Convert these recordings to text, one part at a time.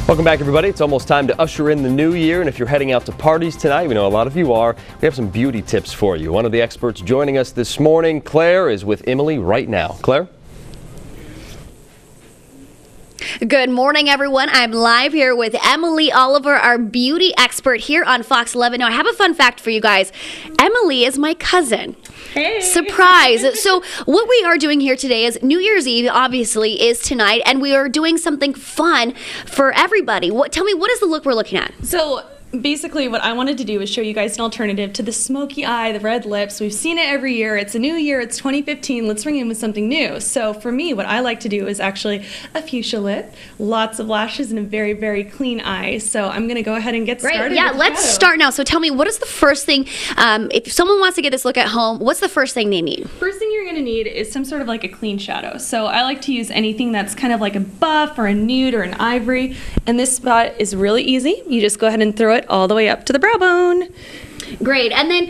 Welcome back, everybody. It's almost time to usher in the new year, and if you're heading out to parties tonight, we know a lot of you are, we have some beauty tips for you. One of the experts joining us this morning, Claire, is with Emily right now. Claire? Good morning, everyone. I'm live here with Emily Oliver, our beauty expert here on Fox 11. Now, I have a fun fact for you guys. Emily is my cousin. Hey. Surprise. So what we are doing here today is New Year's Eve, obviously, is tonight, and we are doing something fun for everybody. Tell me, what is the look we're looking at? So basically what I wanted to do is show you guys an alternative to the smoky eye, the red lips. We've seen it every year. It's a new year. It's 2015. Let's ring in with something new. So for me, what I like to do is actually a fuchsia lip, lots of lashes, and a very, very clean eye. So I'm going to go ahead and get started. Yeah, let's start now. So tell me, what is the first thing, if someone wants to get this look at home, what's the first thing they need? First thing you're going to need is some sort of like a clean shadow. So I like to use anything that's kind of like a buff or a nude or an ivory. And this spot is really easy. You just go ahead and throw it all the way up to the brow bone. Great. And then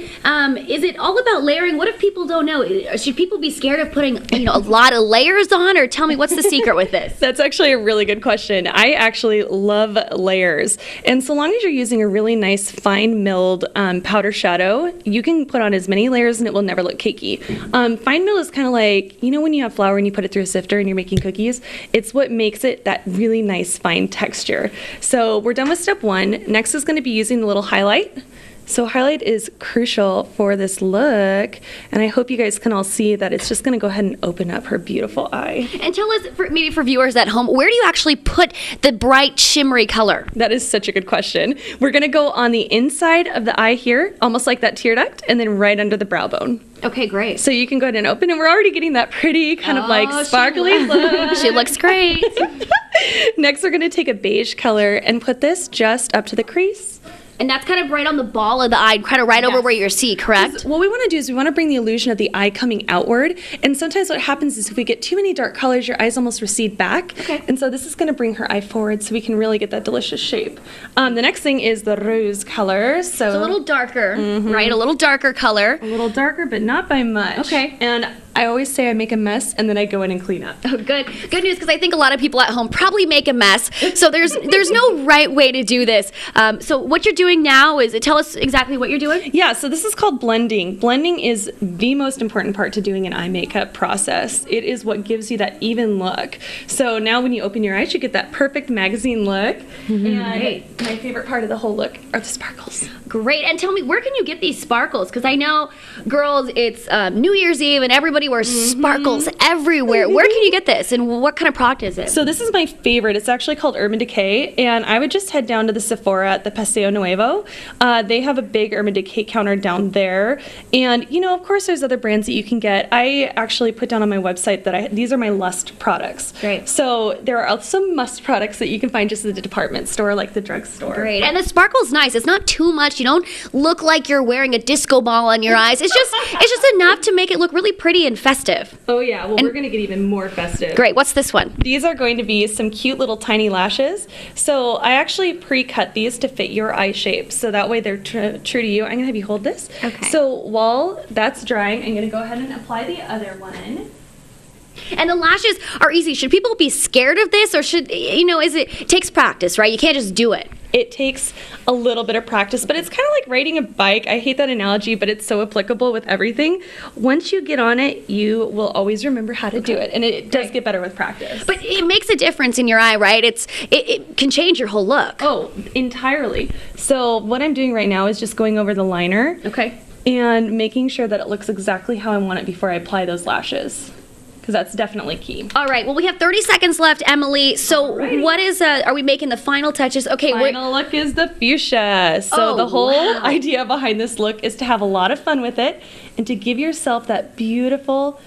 is it all about layering? What if people don't know? Should people be scared of putting, a lot of layers on? Or tell me, what's the secret with this? That's actually a really good question. I actually love layers. And so long as you're using a really nice fine milled powder shadow, you can put on as many layers and it will never look cakey. Fine milled is kind of like, when you have flour and you put it through a sifter and you're making cookies, it's what makes it that really nice fine texture. So we're done with step one. Next is going to be using the little highlight. So highlight is crucial for this look, and I hope you guys can all see that it's just going to go ahead and open up her beautiful eye. And tell us, maybe for viewers at home, where do you actually put the bright shimmery color? That is such a good question. We're going to go on the inside of the eye here, almost like that tear duct, and then right under the brow bone. Okay, great. So you can go ahead and open, and we're already getting that pretty kind of like sparkly look. She looks great. Next, we're going to take a beige color and put this just up to the crease. And that's kind of right on the ball of the eye, kind of right over where you're C, correct? What we want to do is we want to bring the illusion of the eye coming outward. And sometimes what happens is if we get too many dark colors, your eyes almost recede back. Okay. And so this is going to bring her eye forward so we can really get that delicious shape. The next thing is the rose color. So it's a little darker, right? A little darker color. A little darker, but not by much. Okay. And I always say I make a mess and then I go in and clean up. Oh, good news, because I think a lot of people at home probably make a mess. So there's no right way to do this. So what you're doing now is, tell us exactly what you're doing. Yeah, so this is called blending. Blending is the most important part to doing an eye makeup process. It is what gives you that even look. So now when you open your eyes, you get that perfect magazine look. And my favorite part of the whole look are the sparkles. Great. And tell me, where can you get these sparkles? Because I know, girls, it's New Year's Eve and everybody wears sparkles everywhere. Where can you get this, and what kind of product is it? So this is my favorite. It's actually called Urban Decay, and I would just head down to the Sephora at the Paseo Nuevo. They have a big Urban Decay counter down there, and of course there's other brands that you can get. I actually put down on my website that these are my Lust products. Great. So there are some Must products that you can find just at the department store, like the drugstore. Great. And the sparkle's nice. It's not too much. You don't look like you're wearing a disco ball on your eyes. It's just enough to make it look really pretty and festive. Oh yeah, well we're going to get even more festive. Great, what's this one? These are going to be some cute little tiny lashes. So I actually pre-cut these to fit your eye shape, so that way they're true to you. I'm going to have you hold this. Okay. So while that's drying, I'm going to go ahead and apply the other one. And the lashes are easy. Should people be scared of this, or should, it takes practice, right? You can't just do it. It takes a little bit of practice, but it's kind of like riding a bike. I hate that analogy, but it's so applicable with everything. Once you get on it, you will always remember how to do it, and it does get better with practice. But it makes a difference in your eye, right? It can change your whole look. Oh, entirely. So what I'm doing right now is just going over the liner. Okay. And making sure that it looks exactly how I want it before I apply those lashes. Because that's definitely key. All right, well, we have 30 seconds left, Emily. So what is, are we making the final touches? Okay, final look is the fuchsia. So the whole idea behind this look is to have a lot of fun with it and to give yourself that beautiful,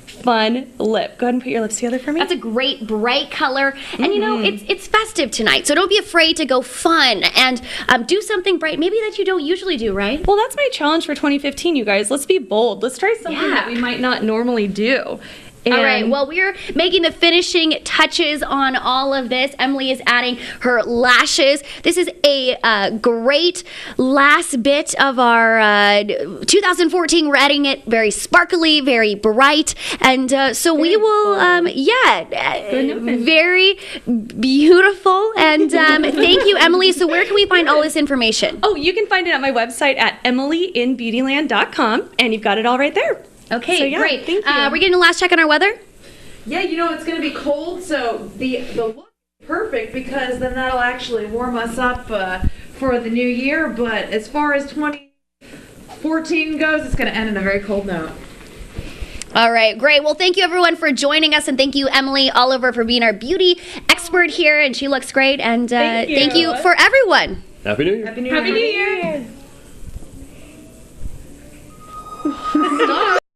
fun lip. Go ahead and put your lips together for me. That's a great bright color, and it's festive tonight, so don't be afraid to go fun and do something bright, maybe that you don't usually do, right? Well, that's my challenge for 2015, you guys. Let's be bold. Let's try something that we might not normally do. All right, well, we're making the finishing touches on all of this. Emily is adding her lashes. This is a great last bit of our 2014. We're adding it very sparkly, very bright. And so we will, very beautiful. And thank you, Emily. So where can we find all this information? Oh, you can find it at my website at emilyinbeautyland.com, and you've got it all right there. Okay, So, yeah, great. thank you. We're getting a last check on our weather. Yeah, it's going to be cold, so the look is perfect because then that'll actually warm us up for the new year. But as far as 2014 goes, it's going to end on a very cold note. All right, great. Well, thank you everyone for joining us, and thank you, Emily Oliver, for being our beauty expert here. And she looks great. And thank you for everyone. Happy New Year. Happy New Year.